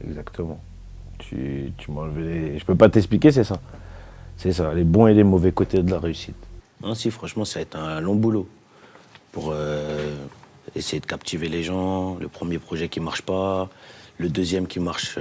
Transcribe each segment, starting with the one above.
exactement. Tu m'as enlevé les... Je peux pas t'expliquer, c'est ça. C'est ça, les bons et les mauvais côtés de la réussite. Non, si, franchement, ça a été un long boulot pour essayer de captiver les gens. Le premier projet qui marche pas, le deuxième qui marche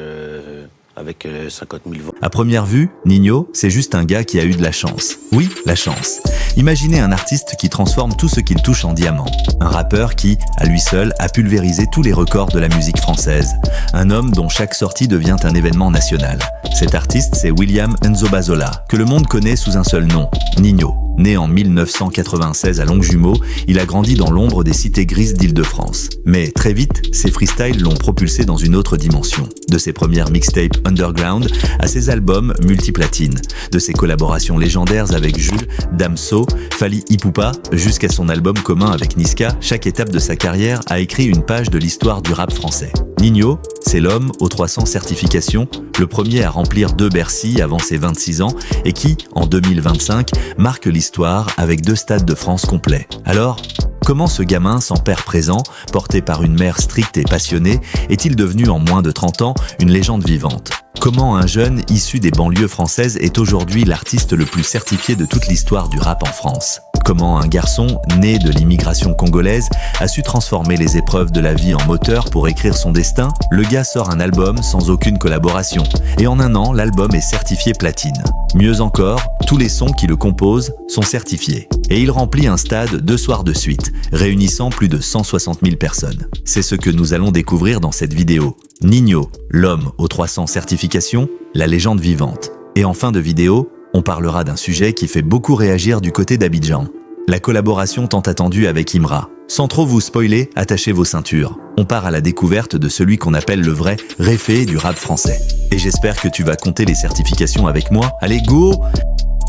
avec 50 000 ventes. À première vue, Ninho, c'est juste un gars qui a eu de la chance. Oui, la chance. Imaginez un artiste qui transforme tout ce qu'il touche en diamant. Un rappeur qui, à lui seul, a pulvérisé tous les records de la musique française. Un homme dont chaque sortie devient un événement national. Cet artiste, c'est William Nzobazola, que le monde connaît sous un seul nom, Ninho. Né en 1996 à Longjumeau, il a grandi dans l'ombre des cités grises d'Île-de-France. Mais très vite, ses freestyles l'ont propulsé dans une autre dimension. De ses premières mixtapes underground à ses albums multiplatines. De ses collaborations légendaires avec Jules, Damso, Fally Ipupa, jusqu'à son album commun avec Niska, chaque étape de sa carrière a écrit une page de l'histoire du rap français. Ninho, c'est l'homme aux 300 certifications, le premier à remplir 2 Bercy avant ses 26 ans et qui, en 2025, marque l'histoire avec 2 stades de France complets. Alors, comment ce gamin sans père présent, porté par une mère stricte et passionnée, est-il devenu en moins de 30 ans une légende vivante ? Comment un jeune issu des banlieues françaises est aujourd'hui l'artiste le plus certifié de toute l'histoire du rap en France ? Comment un garçon, né de l'immigration congolaise, a su transformer les épreuves de la vie en moteur pour écrire son destin ? Le gars sort un album sans aucune collaboration. Et en un an, l'album est certifié platine. Mieux encore, tous les sons qui le composent sont certifiés. Et il remplit un stade 2 soirs de suite, réunissant plus de 160 000 personnes. C'est ce que nous allons découvrir dans cette vidéo. Ninho, l'homme aux 300 certifications, la légende vivante. Et en fin de vidéo, on parlera d'un sujet qui fait beaucoup réagir du côté d'Abidjan. La collaboration tant attendue avec Imra. Sans trop vous spoiler, attachez vos ceintures. On part à la découverte de celui qu'on appelle le vrai réfé du rap français. Et j'espère que tu vas compter les certifications avec moi. Allez, go!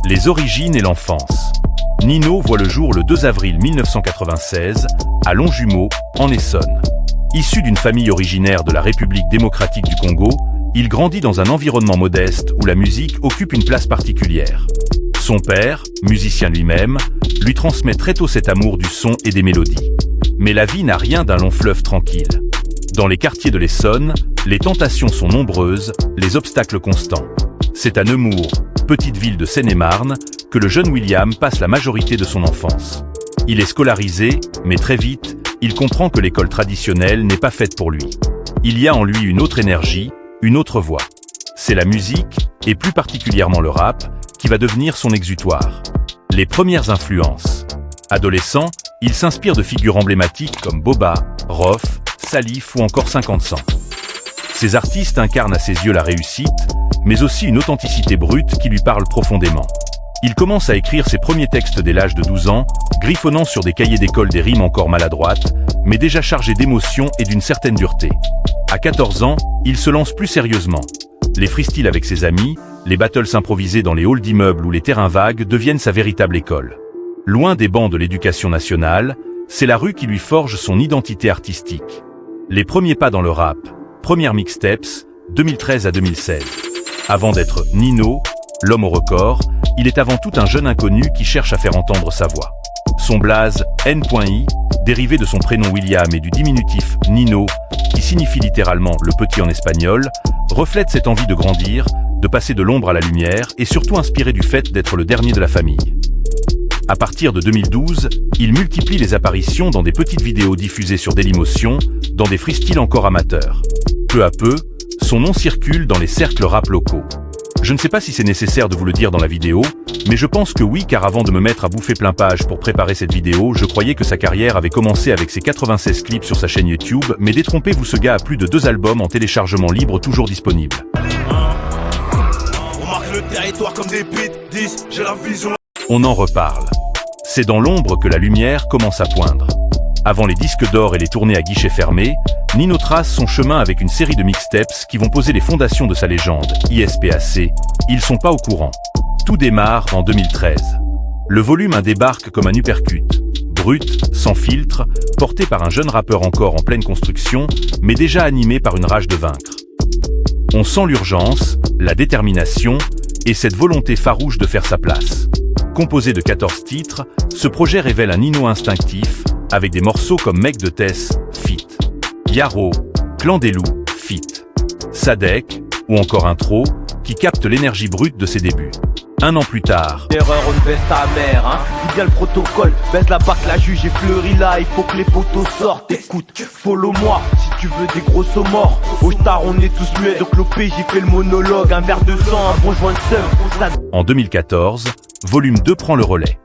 Les origines et l'enfance. Ninho voit le jour le 2 avril 1996 à Longjumeau, en Essonne. Issu d'une famille originaire de la République démocratique du Congo, il grandit dans un environnement modeste où la musique occupe une place particulière. Son père, musicien lui-même, lui transmet très tôt cet amour du son et des mélodies. Mais la vie n'a rien d'un long fleuve tranquille. Dans les quartiers de l'Essonne, les tentations sont nombreuses, les obstacles constants. C'est à Nemours, petite ville de Seine-et-Marne, que le jeune William passe la majorité de son enfance. Il est scolarisé, mais très vite, il comprend que l'école traditionnelle n'est pas faite pour lui. Il y a en lui une autre énergie, une autre voix. C'est la musique, et plus particulièrement le rap, qui va devenir son exutoire. Les premières influences. Adolescent, il s'inspire de figures emblématiques comme Boba, Rof, Salif ou encore 50 Cent. Ces artistes incarnent à ses yeux la réussite, mais aussi une authenticité brute qui lui parle profondément. Il commence à écrire ses premiers textes dès l'âge de 12 ans, griffonnant sur des cahiers d'école des rimes encore maladroites, mais déjà chargées d'émotion et d'une certaine dureté. À 14 ans, il se lance plus sérieusement. Les freestyles avec ses amis, les battles improvisés dans les halls d'immeubles ou les terrains vagues deviennent sa véritable école. Loin des bancs de l'éducation nationale, c'est la rue qui lui forge son identité artistique. Les premiers pas dans le rap, première mixtapes, 2013 à 2016. Avant d'être Ninho, l'homme au record, il est avant tout un jeune inconnu qui cherche à faire entendre sa voix. Son blaze, N.I, dérivé de son prénom William et du diminutif Ninho, qui signifie littéralement le petit en espagnol, reflète cette envie de grandir, de passer de l'ombre à la lumière et surtout inspiré du fait d'être le dernier de la famille. À partir de 2012, il multiplie les apparitions dans des petites vidéos diffusées sur Dailymotion, dans des freestyles encore amateurs. Peu à peu, son nom circule dans les cercles rap locaux. Je ne sais pas si c'est nécessaire de vous le dire dans la vidéo, mais je pense que oui, car avant de me mettre à bouffer plein page pour préparer cette vidéo, je croyais que sa carrière avait commencé avec ses 96 clips sur sa chaîne YouTube, mais détrompez-vous, ce gars a plus de 2 albums en téléchargement libre toujours disponibles. On marque le territoire comme des beats, 10, j'ai la vision. On en reparle. C'est dans l'ombre que la lumière commence à poindre. Avant les disques d'or et les tournées à guichet fermé, Ninho trace son chemin avec une série de mixtapes qui vont poser les fondations de sa légende, ISPAC. Ils sont pas au courant. Tout démarre en 2013. Le volume 1 débarque comme un uppercut. Brut, sans filtre, porté par un jeune rappeur encore en pleine construction, mais déjà animé par une rage de vaincre. On sent l'urgence, la détermination et cette volonté farouche de faire sa place. Composé de 14 titres, ce projet révèle un Ninho instinctif, avec des morceaux comme Mec de Tess, feat. Yaro, Clan des Loups, feat. Sadek, ou encore Intro, qui capte l'énergie brute de ses débuts. Un an plus tard, Erreur, on baisse ta mère, hein. Dis bien le protocole, baisse la barque, la juge est fleurie là. Il faut que les poteaux sortent, écoute, follow-moi. Si tu veux des grosses morts, au star on est tous muets. Donc l'OP j'ai fait le monologue, un verre de sang, un bon joint de seum. En 2014, Volume 2 prend le relais.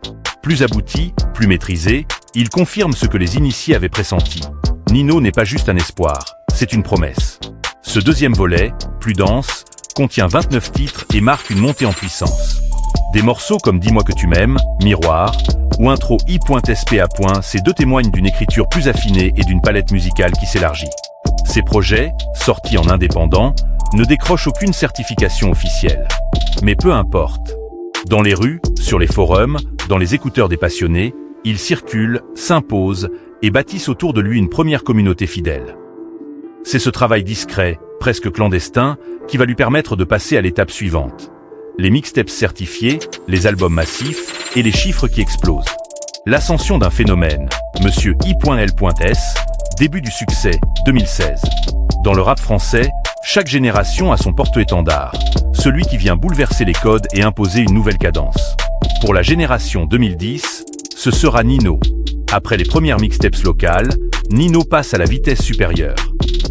Plus abouti, plus maîtrisé, il confirme ce que les initiés avaient pressenti. Nino n'est pas juste un espoir, c'est une promesse. Ce deuxième volet, plus dense, contient 29 titres et marque une montée en puissance. Des morceaux comme Dis-moi que tu m'aimes, Miroir, ou Intro I.SPA. Ces deux témoignent d'une écriture plus affinée et d'une palette musicale qui s'élargit. Ces projets, sortis en indépendant, ne décrochent aucune certification officielle. Mais peu importe. Dans les rues, sur les forums, dans les écouteurs des passionnés, il circule, s'impose et bâtissent autour de lui une première communauté fidèle. C'est ce travail discret, presque clandestin, qui va lui permettre de passer à l'étape suivante. Les mixtapes certifiés, les albums massifs et les chiffres qui explosent. L'ascension d'un phénomène, Monsieur I.L.S, début du succès, 2016. Dans le rap français, chaque génération a son porte-étendard, celui qui vient bouleverser les codes et imposer une nouvelle cadence. Pour la génération 2010, ce sera Nino. Après les premières mixtapes locales, Nino passe à la vitesse supérieure.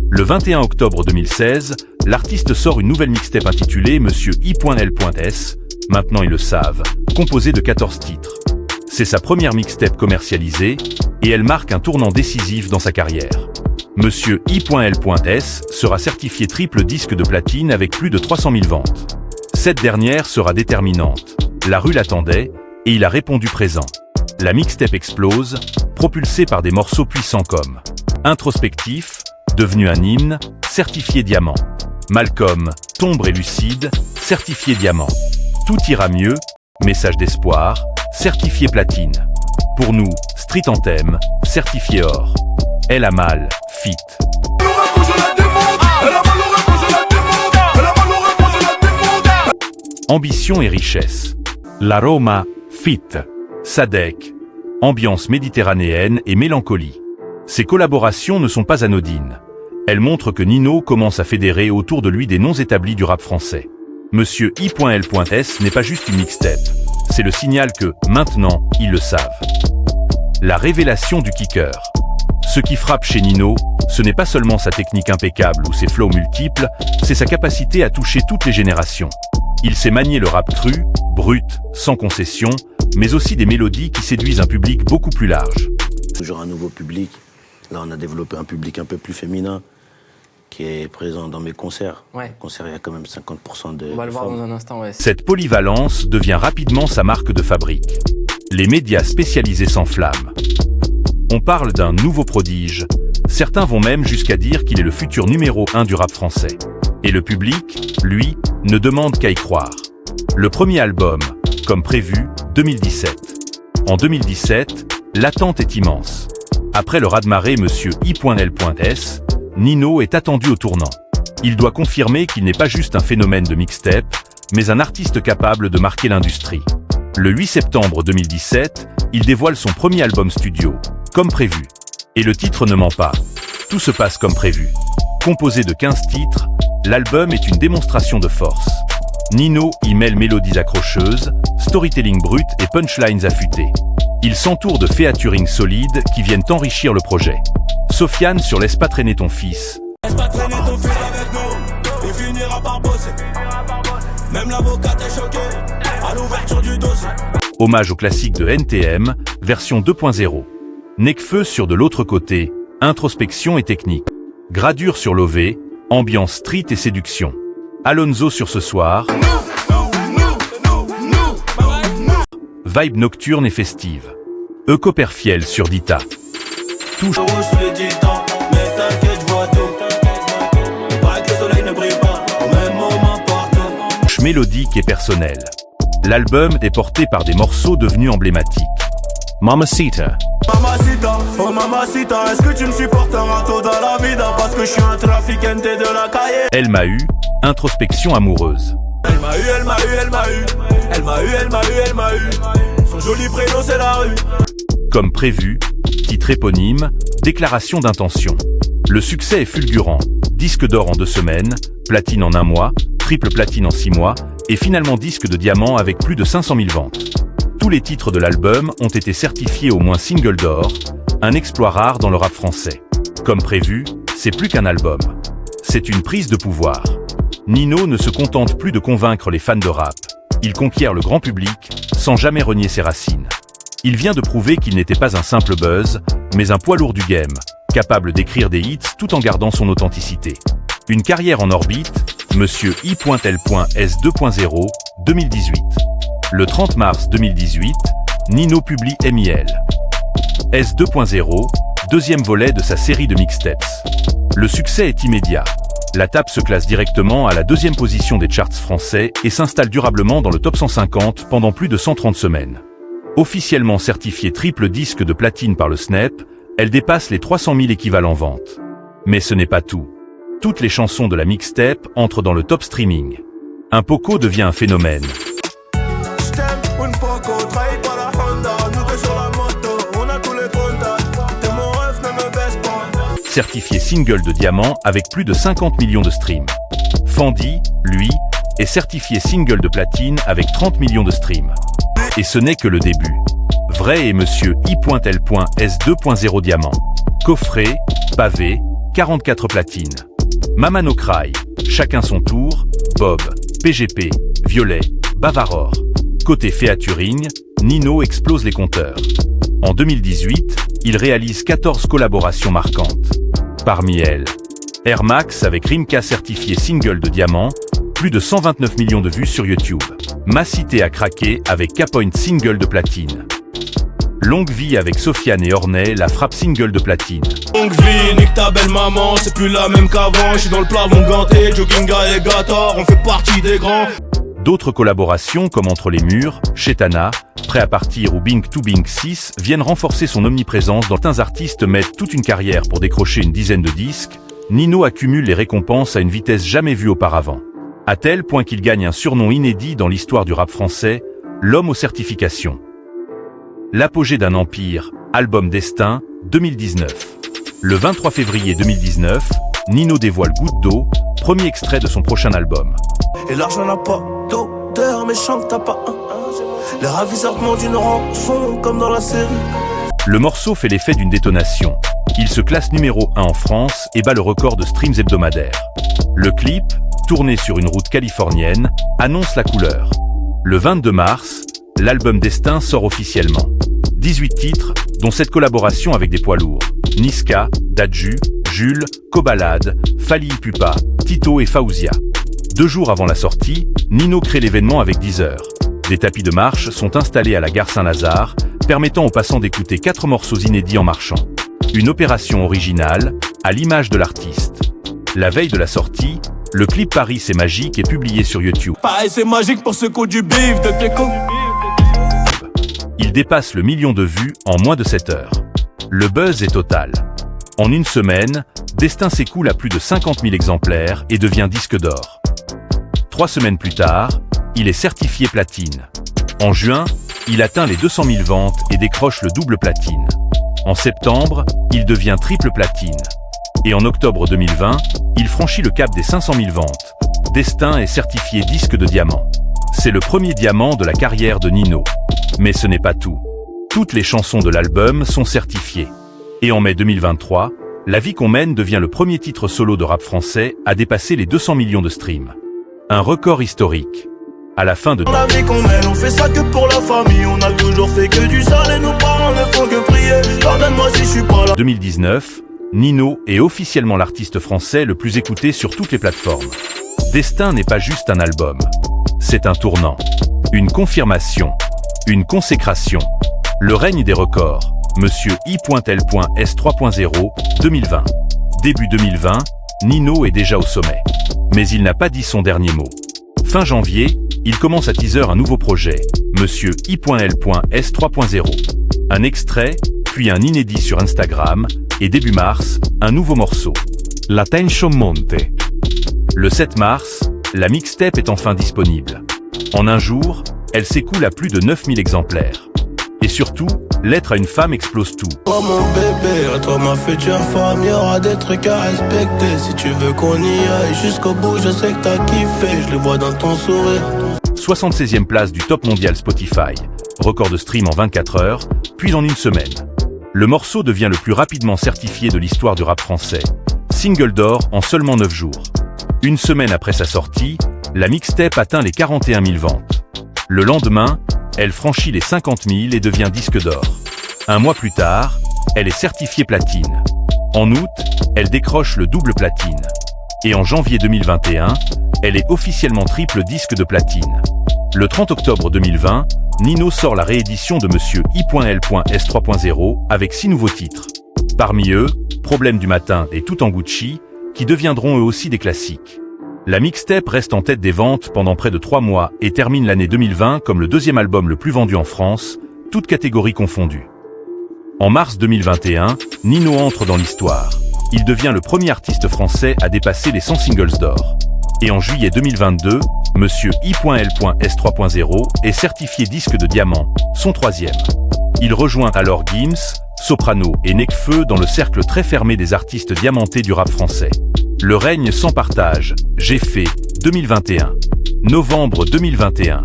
Le 21 octobre 2016, l'artiste sort une nouvelle mixtape intitulée Monsieur I.L.S, maintenant ils le savent, composée de 14 titres. C'est sa première mixtape commercialisée, et elle marque un tournant décisif dans sa carrière. Monsieur I.L.S sera certifié triple disque de platine avec plus de 300 000 ventes. Cette dernière sera déterminante. La rue l'attendait, et il a répondu présent. La mixtape explose, propulsée par des morceaux puissants comme Introspectif, devenu un hymne, certifié diamant. Malcolm, Tombre et lucide, certifié diamant. Tout ira mieux, message d'espoir, certifié platine. Pour nous, Street Anthem, certifié or. Elle a mal, fit. Ambition et richesse. La Roma, fit. Sadek, ambiance méditerranéenne et mélancolie. Ces collaborations ne sont pas anodines. Elles montrent que Nino commence à fédérer autour de lui des noms établis du rap français. Monsieur I.L.S n'est pas juste une mixtape. C'est le signal que, maintenant, ils le savent. La révélation du kicker. Ce qui frappe chez Nino, ce n'est pas seulement sa technique impeccable ou ses flows multiples, c'est sa capacité à toucher toutes les générations. Il sait manier le rap cru, brut, sans concession, mais aussi des mélodies qui séduisent un public beaucoup plus large. Toujours un nouveau public. Là, on a développé un public un peu plus féminin qui est présent dans mes concerts. Ouais. Concerts, il y a quand même 50% de On va le voir femmes. dans un instant, ouais. Cette polyvalence devient rapidement sa marque de fabrique. Les médias spécialisés s'enflamment. On parle d'un nouveau prodige. Certains vont même jusqu'à dire qu'il est le futur numéro 1 du rap français. Et le public, lui, ne demande qu'à y croire. Le premier album, comme prévu, 2017. En 2017, l'attente est immense. Après le raz-de-marée Monsieur I.L.S, Nino est attendu au tournant. Il doit confirmer qu'il n'est pas juste un phénomène de mixtape, mais un artiste capable de marquer l'industrie. Le 8 septembre 2017, il dévoile son premier album studio, comme prévu. Et le titre ne ment pas. Tout se passe comme prévu. Composé de 15 titres, l'album est une démonstration de force. Nino y mêle mélodies accrocheuses, storytelling brut et punchlines affûtées. Il s'entoure de featuring solides qui viennent enrichir le projet. Sofiane sur Laisse pas traîner ton fils. Laisse pas traîner ton fils avec nous, il finira par bosser. Même l'avocat est choqué à l'ouverture du dossier. Hommage au classique de NTM, version 2.0. Nekfeu sur De l'autre côté, introspection et technique. Gradure sur Lové, ambiance street et séduction. Alonso sur Ce soir. Vibe nocturne et festive. Eucoperfiel sur Dita. Touche mélodique et personnelle. L'album est porté par des morceaux devenus emblématiques. Mamacita. Mamacita, oh mamacita, est-ce que tu me supportes un râteau dans la vida parce que je suis un trafiquante de la cahier. Elle m'a eu, introspection amoureuse. Elle m'a eu, elle m'a eu, elle m'a eu. Elle m'a eu, elle m'a eu, elle m'a eu. Son joli prénom c'est la rue. Comme prévu, titre éponyme, déclaration d'intention. Le succès est fulgurant. disque d'or en 2 semaines, platine en 1 mois, triple platine en 6 mois, et finalement disque de diamant avec plus de 500 000 ventes. Tous les titres de l'album ont été certifiés au moins single d'or, un exploit rare dans le rap français. Comme prévu, c'est plus qu'un album. C'est une prise de pouvoir. Nino ne se contente plus de convaincre les fans de rap. Il conquiert le grand public, sans jamais renier ses racines. Il vient de prouver qu'il n'était pas un simple buzz, mais un poids lourd du game, capable d'écrire des hits tout en gardant son authenticité. Une carrière en orbite, Monsieur I.L.S 2.0, 2018. Le 30 mars 2018, Nino publie MIL. S 2.0, deuxième volet de sa série de mixtapes. Le succès est immédiat. La tape se classe directement à la 2e position des charts français et s'installe durablement dans le top 150 pendant plus de 130 semaines. Officiellement certifiée triple disque de platine par le Snap, elle dépasse les 300 000 équivalents ventes. Mais ce n'est pas tout. Toutes les chansons de la mixtape entrent dans le top streaming. Un Poco devient un phénomène. Certifié single de diamant avec plus de 50 millions de streams. Fendi, lui, est certifié single de platine avec 30 millions de streams. Et ce n'est que le début. Vrai et Monsieur I.L.S 2.0 diamant. Coffret, pavé, 44 platines. Mama No Cry, Chacun son tour, Bob, PGP, Violet, Bavaror. Côté featuring, Nino explose les compteurs. En 2018, il réalise 14 collaborations marquantes. Parmi elles, Air Max avec Rimka certifié single de diamant, plus de 129 millions de vues sur YouTube. Ma cité a craqué avec K-Point single de platine. Longue vie avec Sofiane et Ornay, la frappe single de platine. Longue vie, nique ta belle maman, c'est plus la même qu'avant. Je suis dans le plafond ganté, jogging alligator, on fait partie des grands. D'autres collaborations comme Entre les murs, Chetana, Prêt à partir ou Bink to Bink 6 viennent renforcer son omniprésence. Certains artistes mettent toute une carrière pour décrocher une dizaine de disques. Nino accumule les récompenses à une vitesse jamais vue auparavant. À tel point qu'il gagne un surnom inédit dans l'histoire du rap français, l'homme aux certifications. L'apogée d'un empire, album Destin, 2019. Le 23 février 2019, Nino dévoile Goutte d'eau, premier extrait de son prochain album. Et l'argent n'a pas d'odeur, méchant que t'as pas un. Les ravisseurs demandent une rançon, comme dans la série. Le morceau fait l'effet d'une détonation. Il se classe numéro 1 en France et bat le record de streams hebdomadaires. Le clip, tourné sur une route californienne, annonce la couleur. Le 22 mars, l'album Destin sort officiellement. 18 titres, dont cette collaboration avec des poids lourds. Niska, Dadju, Jules, Kobalade, Fally Ipupa, Tito et Faouzia. 2 jours avant la sortie, Nino crée l'événement avec Deezer. Des tapis de marche sont installés à la gare Saint-Lazare, permettant aux passants d'écouter 4 morceaux inédits en marchant. Une opération originale, à l'image de l'artiste. La veille de la sortie, le clip Paris c'est magique est publié sur YouTube. Paris c'est magique pour ceux qui ont du bif de Cléco. Il dépasse le 1 million de vues en moins de 7 heures. Le buzz est total. En une semaine, Destin s'écoule à plus de 50 000 exemplaires et devient disque d'or. 3 semaines plus tard, il est certifié platine. En juin, il atteint les 200 000 ventes et décroche le double platine. En septembre, il devient triple platine. Et en octobre 2020, il franchit le cap des 500 000 ventes. Destin est certifié disque de diamant. C'est le premier diamant de la carrière de Nino. Mais ce n'est pas tout. Toutes les chansons de l'album sont certifiées. Et en mai 2023, La vie qu'on mène devient le premier titre solo de rap français à dépasser les 200 millions de streams. Un record historique. À la fin de... Dans la vie qu'on mène, on fait ça que pour la famille. On a toujours fait que du sale et nos parents ne font que prier. Pardonne-moi si je suis pas là. 2019, Nino est officiellement l'artiste français le plus écouté sur toutes les plateformes. Destin n'est pas juste un album. C'est un tournant. Une confirmation. Une consécration. Le règne des records. Monsieur I.L.S 3.0, 2020. Début 2020, Nino est déjà au sommet. Mais il n'a pas dit son dernier mot. Fin janvier, il commence à teaser un nouveau projet, Monsieur I.L.S 3.0. Un extrait, puis un inédit sur Instagram, et début mars, un nouveau morceau. La Tension Monte. Le 7 mars, la mixtape est enfin disponible. En un jour, elle s'écoule à plus de 9000 exemplaires. Et surtout, Lettre à une femme explose tout. Oh mon bébé, toi ma future femme, y'aura des trucs à respecter. Si tu veux qu'on y aille jusqu'au bout, je sais que t'as kiffé, je le vois dans ton sourire. 76e place du top mondial Spotify, record de stream en 24 heures, puis en une semaine. Le morceau devient le plus rapidement certifié de l'histoire du rap français. Single d'or en seulement 9 jours. Une semaine après sa sortie, la mixtape atteint les 41 000 ventes. Le lendemain, elle franchit les 50 000 et devient disque d'or. Un mois plus tard, elle est certifiée platine. En août, elle décroche le double platine. Et en janvier 2021, elle est officiellement triple disque de platine. Le 30 octobre 2020, Nino sort la réédition de Monsieur I.L.S 3.0 avec 6 nouveaux titres. Parmi eux, Problème du matin et Tout en Gucci, qui deviendront eux aussi des classiques. La mixtape reste en tête des ventes pendant près de 3 mois et termine l'année 2020 comme le deuxième album le plus vendu en France, toutes catégories confondues. En mars 2021, Nino entre dans l'histoire. Il devient le premier artiste français à dépasser les 100 singles d'or. Et en juillet 2022, Monsieur I.L.S 3.0 est certifié disque de diamant, son troisième. Il rejoint alors Gims, Soprano et Nekfeu dans le cercle très fermé des artistes diamantés du rap français. Le règne sans partage, J'ai fait, 2021. Novembre 2021.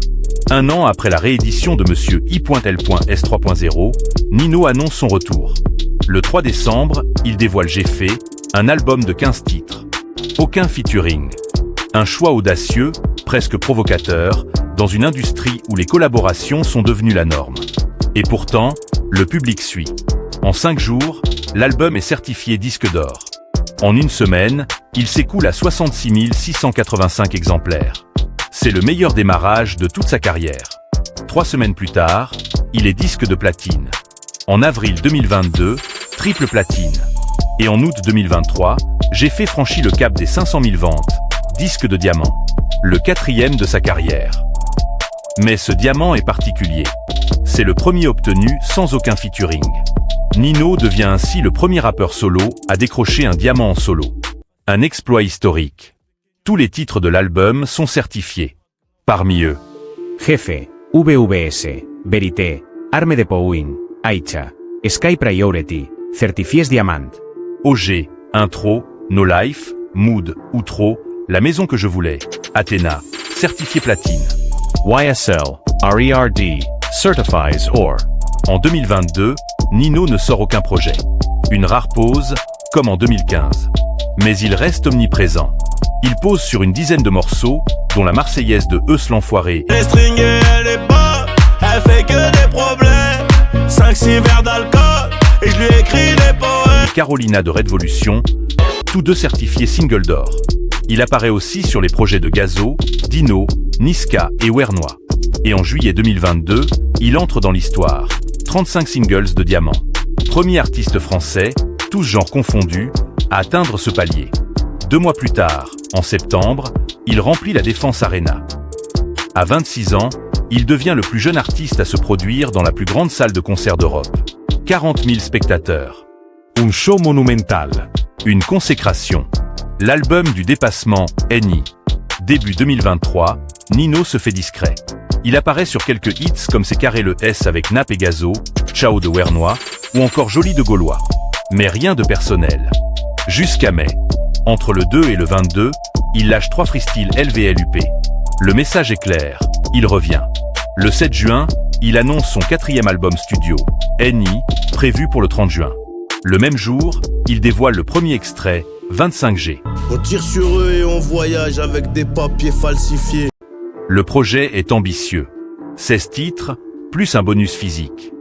Un an après la réédition de Monsieur I.L.S 3.0, Nino annonce son retour. Le 3 décembre, il dévoile J'ai fait, un album de 15 titres. Aucun featuring. Un choix audacieux, presque provocateur, dans une industrie où les collaborations sont devenues la norme. Et pourtant, le public suit. En 5 jours, l'album est certifié disque d'or. En une semaine, il s'écoule à 66 685 exemplaires. C'est le meilleur démarrage de toute sa carrière. 3 semaines plus tard, il est disque de platine. En avril 2022, triple platine. Et en août 2023, J'ai fait franchir le cap des 500 000 ventes, disque de diamant. Le 4e de sa carrière. Mais ce diamant est particulier. C'est le premier obtenu sans aucun featuring. Nino devient ainsi le premier rappeur solo à décrocher un diamant en solo. Un exploit historique. Tous les titres de l'album sont certifiés. Parmi eux, Jefe, VVS, Verité, Arme de Powin, Aicha, Sky Priority, Certifiés Diamant. OG, Intro, No Life, Mood, Outro, La maison que je voulais, Athéna, certifié platine. YSL, RERD, Certifies Or. En 2022, Nino ne sort aucun projet. Une rare pause, comme en 2015. Mais il reste omniprésent. Il pose sur une dizaine de morceaux, dont la Marseillaise de Eus l'Enfoiré. Les strings et elle est pas, elle fait que des problèmes. 5-6 verres d'alcool, et je lui écris des poèmes. Et Carolina de Redvolution, tous deux certifiés single d'or. Il apparaît aussi sur les projets de Gazo, Dino, Niska et Wernois. Et en juillet 2022, il entre dans l'histoire. 35 singles de diamant. Premier artiste français, tous genres confondus, à atteindre ce palier. 2 mois plus tard, en septembre, il remplit la Défense Arena. À 26 ans, il devient le plus jeune artiste à se produire dans la plus grande salle de concert d'Europe. 40 000 spectateurs. Un show monumental. Une consécration. L'album du dépassement, Eni. Début 2023, Nino se fait discret. Il apparaît sur quelques hits comme C'est carré le S avec Nap et Gazo, Ciao de Wernois, ou encore Joli de Gaulois. Mais rien de personnel. Jusqu'à mai. Entre le 2 et le 22, il lâche 3 freestyles LVLUP. Le message est clair, il revient. Le 7 juin, il annonce son 4e album studio, Eni, prévu pour le 30 juin. Le même jour, il dévoile le premier extrait, 25G. On tire sur eux et on voyage avec des papiers falsifiés. Le projet est ambitieux. 16 titres, plus un bonus physique.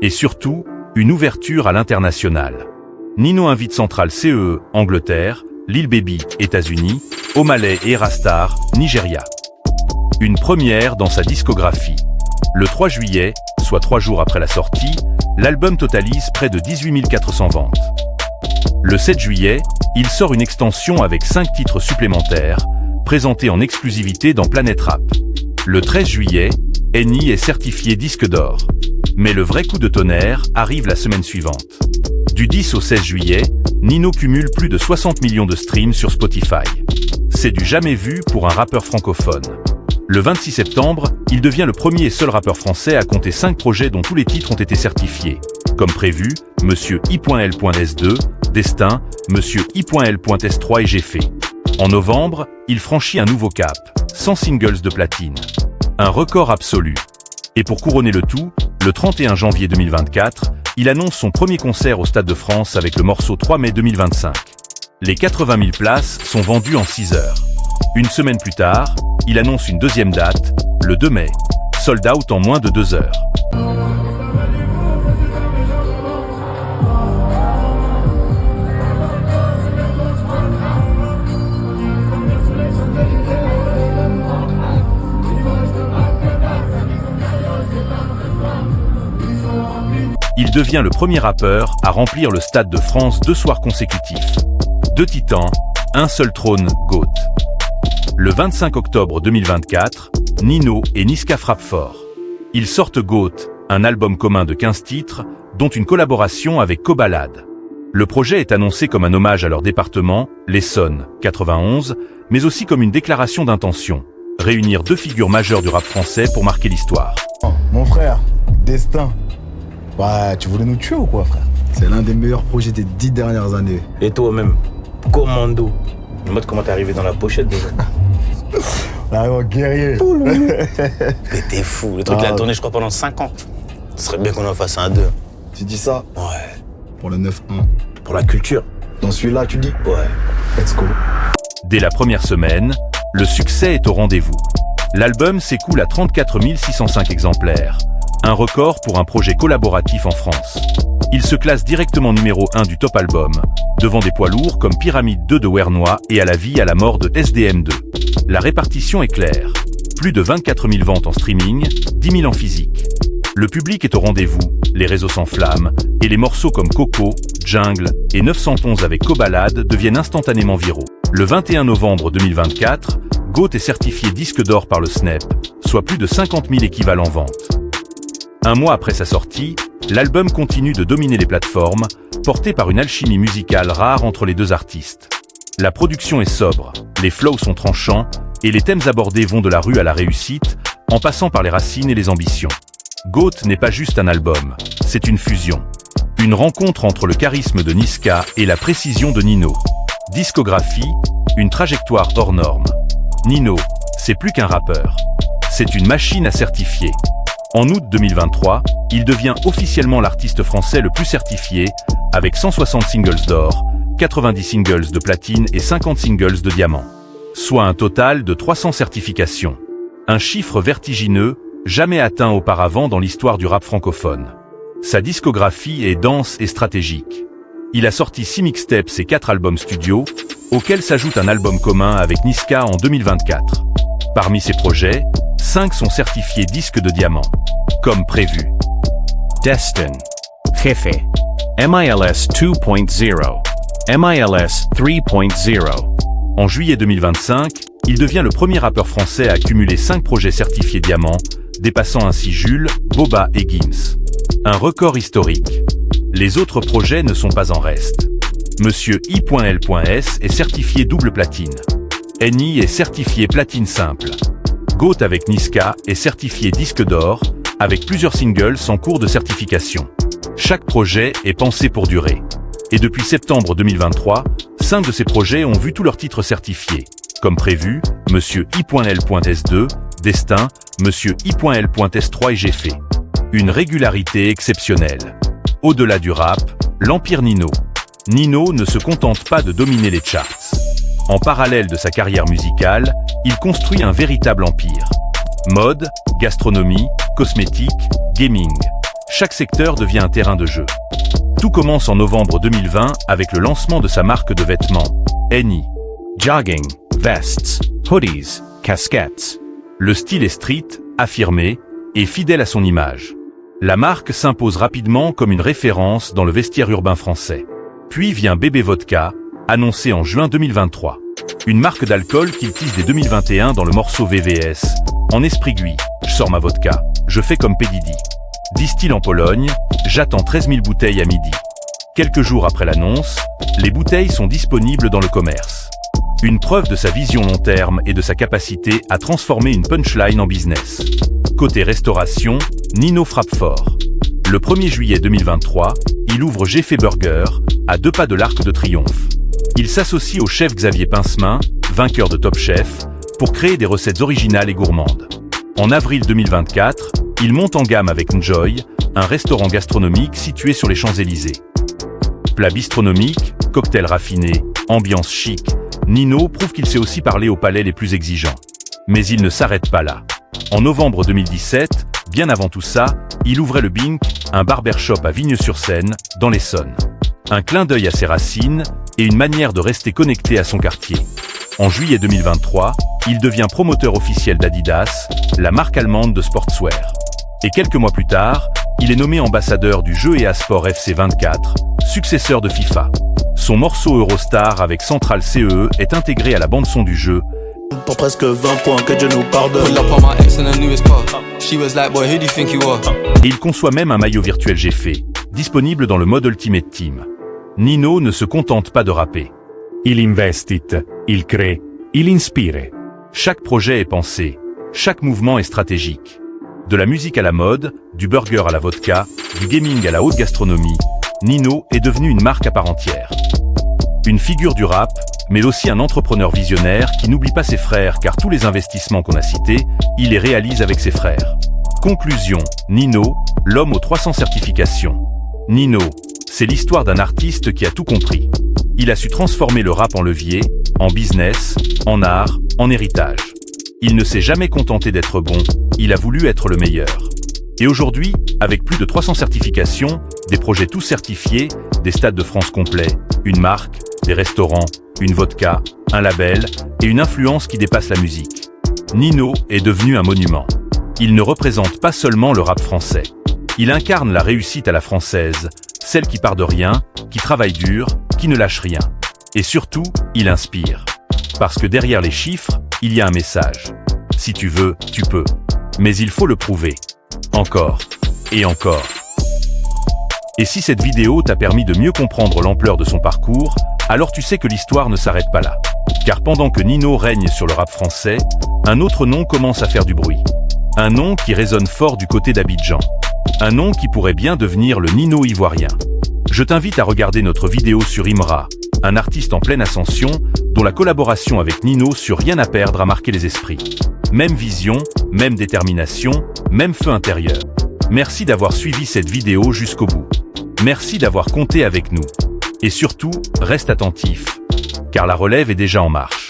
Et surtout, une ouverture à l'international. Nino invite Central CEE, Angleterre, Lil Baby, États-Unis, O'Malley et Erastar, Nigeria. Une première dans sa discographie. Le 3 juillet, soit 3 jours après la sortie, l'album totalise près de 18 400 ventes. Le 7 juillet, il sort une extension avec 5 titres supplémentaires, présentés en exclusivité dans Planète Rap. Le 13 juillet, Eni est certifié disque d'or. Mais le vrai coup de tonnerre arrive la semaine suivante. Du 10 au 16 juillet, Nino cumule plus de 60 millions de streams sur Spotify. C'est du jamais vu pour un rappeur francophone. Le 26 septembre, il devient le premier et seul rappeur français à compter 5 projets dont tous les titres ont été certifiés. Comme prévu, Monsieur I.L.S2, Destin, Monsieur I.L.S3 et J'ai fait. En novembre, il franchit un nouveau cap, 100 singles de platine. Un record absolu. Et pour couronner le tout, le 31 janvier 2024, il annonce son premier concert au Stade de France avec le morceau 3 mai 2025. Les 80 000 places sont vendues en 6 heures. Une semaine plus tard, il annonce une deuxième date, le 2 mai, sold out en moins de 2 heures. Il devient le premier rappeur à remplir le Stade de France 2 soirs consécutifs. 2 titans, un seul trône, GOAT. Le 25 octobre 2024, Nino et Niska frappent fort. Ils sortent GOAT, un album commun de 15 titres, dont une collaboration avec Cobalade. Le projet est annoncé comme un hommage à leur département, l'Essonne, 91, mais aussi comme une déclaration d'intention, réunir 2 figures majeures du rap français pour marquer l'histoire. Mon frère, Destin. Ouais, tu voulais nous tuer ou quoi, frère? C'est l'un des meilleurs projets des 10 dernières années. Et toi-même, Commando. Dis-moi comment t'es arrivé dans la pochette déjà. Ah, guerrier. Mais t'es fou, le truc il a tourné je crois pendant 5 ans. Ce serait bien qu'on en fasse un 2. Tu dis ça? Ouais. Pour le 9-1. Pour la culture. Dans celui-là, tu dis? Ouais. Let's go. Dès la première semaine, le succès est au rendez-vous. L'album s'écoule à 34 605 exemplaires, un record pour un projet collaboratif en France. Il se classe directement numéro 1 du top album, devant des poids lourds comme Pyramide 2 de Wernois et À la vie, à la mort de SDM2. La répartition est claire. Plus de 24 000 ventes en streaming, 10 000 en physique. Le public est au rendez-vous, les réseaux s'enflamment, et les morceaux comme Coco, Jungle et 911 avec Cobalade deviennent instantanément viraux. Le 21 novembre 2024, GOAT est certifié disque d'or par le SNEP, soit plus de 50 000 équivalents ventes. Un mois après sa sortie, l'album continue de dominer les plateformes, porté par une alchimie musicale rare entre les 2 artistes. La production est sobre, les flows sont tranchants, et les thèmes abordés vont de la rue à la réussite, en passant par les racines et les ambitions. GOAT n'est pas juste un album, c'est une fusion. Une rencontre entre le charisme de Niska et la précision de Nino. Discographie, une trajectoire hors norme. Nino, c'est plus qu'un rappeur. C'est une machine à certifier. En août 2023, il devient officiellement l'artiste français le plus certifié, avec 160 singles d'or, 90 singles de platine et 50 singles de diamant. Soit un total de 300 certifications. Un chiffre vertigineux, jamais atteint auparavant dans l'histoire du rap francophone. Sa discographie est dense et stratégique. Il a sorti 6 mixtapes et 4 albums studio, auxquels s'ajoute un album commun avec Niska en 2024. Parmi ces projets, 5 sont certifiés disques de diamant, comme prévu. Destin. Jefe. MILS 2.0. MILS 3.0. En juillet 2025, il devient le premier rappeur français à cumuler 5 projets certifiés diamant, dépassant ainsi Jules, Boba et Gims. Un record historique. Les autres projets ne sont pas en reste. Monsieur I.L.S est certifié double platine. NI est certifié platine simple. GOAT avec Niska est certifié disque d'or, avec plusieurs singles en cours de certification. Chaque projet est pensé pour durer. Et depuis septembre 2023, 5 de ces projets ont vu tous leurs titres certifiés. Comme prévu, Monsieur I.L.S2, Destin, Monsieur I.L.S3 et J'ai fait. Une régularité exceptionnelle. Au-delà du rap, l'empire Nino. Nino ne se contente pas de dominer les charts. En parallèle de sa carrière musicale, il construit un véritable empire. Mode, gastronomie, cosmétique, gaming. Chaque secteur devient un terrain de jeu. Tout commence en novembre 2020 avec le lancement de sa marque de vêtements, NI. Jogging, vests, hoodies, casquettes. Le style est street, affirmé et fidèle à son image. La marque s'impose rapidement comme une référence dans le vestiaire urbain français. Puis vient Bébé Vodka, annoncé en juin 2023. Une marque d'alcool qu'il tease dès 2021 dans le morceau VVS. En esprit Gui, je sors ma vodka, je fais comme P. Diddy. Distille en Pologne, j'attends 13 000 bouteilles à midi. Quelques jours après l'annonce, les bouteilles sont disponibles dans le commerce. Une preuve de sa vision long terme et de sa capacité à transformer une punchline en business. Côté restauration, Nino frappe fort. Le 1er juillet 2023, il ouvre Jeffé Burger, à 2 pas de l'Arc de Triomphe. Il s'associe au chef Xavier Pincemin, vainqueur de Top Chef, pour créer des recettes originales et gourmandes. En avril 2024, il monte en gamme avec Enjoy, un restaurant gastronomique situé sur les Champs-Élysées. Plats bistronomiques, cocktails raffinés, ambiance chic, Nino prouve qu'il sait aussi parler aux palais les plus exigeants. Mais il ne s'arrête pas là. En novembre 2017, bien avant tout ça, il ouvrait le Bink, un barbershop à Vigneux-sur-Seine, dans l'Essonne. Un clin d'œil à ses racines et une manière de rester connecté à son quartier. En juillet 2023, il devient promoteur officiel d'Adidas, la marque allemande de sportswear. Et quelques mois plus tard, il est nommé ambassadeur du jeu EA Sport FC 24, successeur de FIFA. Son morceau Eurostar avec Central CEE est intégré à la bande-son du jeu. Pour presque 20 points, que Dieu nous pardonne. Et il conçoit même un maillot virtuel Jeffé, disponible dans le mode Ultimate Team. Nino ne se contente pas de rapper. Il investit, il crée, il inspire. Chaque projet est pensé, chaque mouvement est stratégique. De la musique à la mode, du burger à la vodka, du gaming à la haute gastronomie, Nino est devenu une marque à part entière. Une figure du rap, mais aussi un entrepreneur visionnaire qui n'oublie pas ses frères car tous les investissements qu'on a cités, il les réalise avec ses frères. Conclusion, Nino, l'homme aux 300 certifications. Nino, c'est l'histoire d'un artiste qui a tout compris. Il a su transformer le rap en levier, en business, en art, en héritage. Il ne s'est jamais contenté d'être bon, il a voulu être le meilleur. Et aujourd'hui, avec plus de 300 certifications, des projets tous certifiés, des stades de France complets, une marque, des restaurants, une vodka, un label et une influence qui dépasse la musique. Nino est devenu un monument. Il ne représente pas seulement le rap français. Il incarne la réussite à la française, celle qui part de rien, qui travaille dur, qui ne lâche rien. Et surtout, il inspire. Parce que derrière les chiffres, il y a un message. Si tu veux, tu peux. Mais il faut le prouver. Encore. Et encore. Et si cette vidéo t'a permis de mieux comprendre l'ampleur de son parcours, alors tu sais que l'histoire ne s'arrête pas là. Car pendant que Nino règne sur le rap français, un autre nom commence à faire du bruit. Un nom qui résonne fort du côté d'Abidjan. Un nom qui pourrait bien devenir le Nino ivoirien. Je t'invite à regarder notre vidéo sur Imra, un artiste en pleine ascension, dont la collaboration avec Nino sur Rien à perdre a marqué les esprits. Même vision, même détermination, même feu intérieur. Merci d'avoir suivi cette vidéo jusqu'au bout. Merci d'avoir compté avec nous. Et surtout, reste attentif, car la relève est déjà en marche.